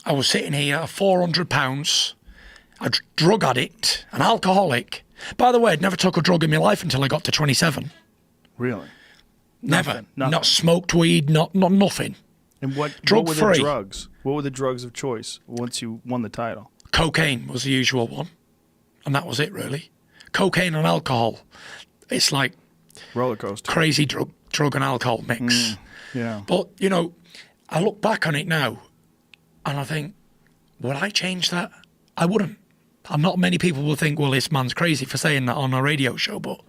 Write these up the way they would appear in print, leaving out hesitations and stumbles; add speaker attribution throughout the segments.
Speaker 1: I was sitting here, 400 pounds, a drug addict, an alcoholic. By the way, I'd never took a drug in my life until I got to 27.
Speaker 2: Really?
Speaker 1: Never.
Speaker 2: Nothing.
Speaker 1: Not smoked weed, not nothing.
Speaker 2: And what
Speaker 1: Drug
Speaker 2: were
Speaker 1: free.
Speaker 2: the drugs? What were the drugs of choice once you won the title?
Speaker 1: Cocaine was the usual one. And that was it, really. Cocaine and alcohol. It's like
Speaker 2: Roller coaster.
Speaker 1: crazy drug and alcohol mix.
Speaker 2: Yeah.
Speaker 1: But, you know, I look back on it now and I think, would I change that? I wouldn't. And not many people will think, well, this man's crazy for saying that on a radio show, but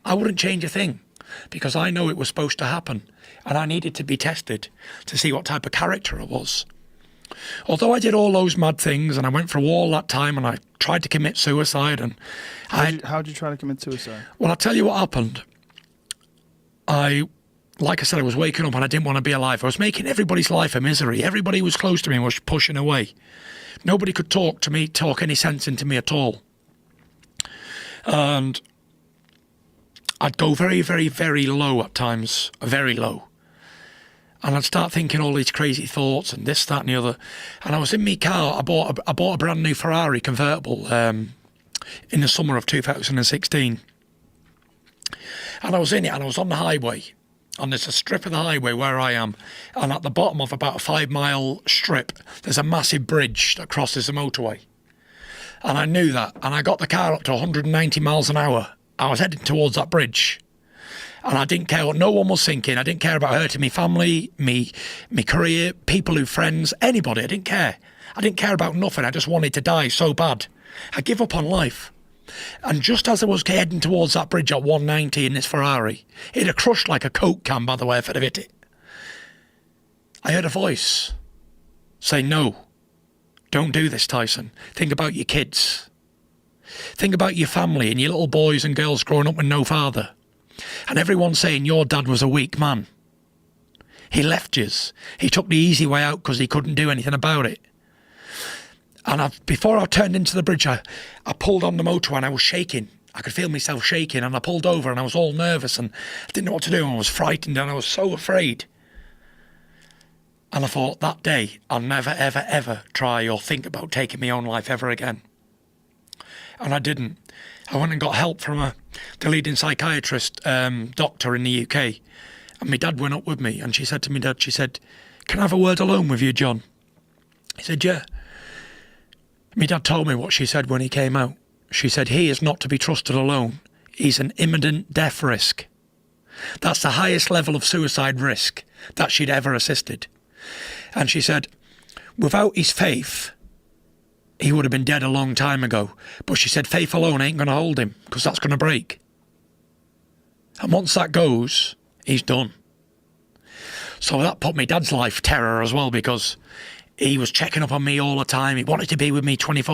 Speaker 1: I wouldn't change a thing because I know it was supposed to happen and I needed to be tested to see what type of character I was. Although I did all those mad things and I went through all that time and I tried to commit suicide and
Speaker 2: How'd you try to commit suicide?
Speaker 1: Well, I'll tell you what happened. Like I said, I was waking up and I didn't want to be alive. I was making everybody's life a misery. Everybody who was close to me was pushing away. Nobody could talk any sense into me at all. And I'd go very, very, very low at times, very low. And I'd start thinking all these crazy thoughts and this, that and the other. And I was in my car, I bought a brand new Ferrari convertible in the summer of 2016. And I was in it and I was on the highway. And there's a strip of the highway where I am. And at the bottom of about a 5-mile strip, there's a massive bridge that crosses the motorway. And I knew that. And I got the car up to 190 miles an hour. I was heading towards that bridge. And I didn't care what no one was thinking. I didn't care about hurting my family, me career, friends, anybody. I didn't care. I didn't care about nothing. I just wanted to die so bad. I give up on life. And just as I was heading towards that bridge at 190 in this Ferrari, it had crushed like a Coke can, by the way, if I'd have hit it. I heard a voice say, no, don't do this, Tyson. Think about your kids. Think about your family and your little boys and girls growing up with no father. And everyone's saying your dad was a weak man. He left yous. He took the easy way out because he couldn't do anything about it. And before I turned into the bridge, I pulled on the motor and I was shaking. I could feel myself shaking and I pulled over and I was all nervous and I didn't know what to do and I was frightened and I was so afraid. And I thought that day I'll never, ever, ever try or think about taking my own life ever again. And I didn't. I went and got help from the leading psychiatrist, doctor in the UK. And my dad went up with me and she said to me, Dad, she said, can I have a word alone with you, John? He said, yeah. My dad told me what she said when he came out. She said, he is not to be trusted alone. He's an imminent death risk. That's the highest level of suicide risk that she'd ever assisted. And she said, without his faith, he would have been dead a long time ago. But she said, faith alone ain't going to hold him because that's going to break. And once that goes, he's done. So that put my dad's life terror as well because he was checking up on me all the time. He wanted to be with me 24/7.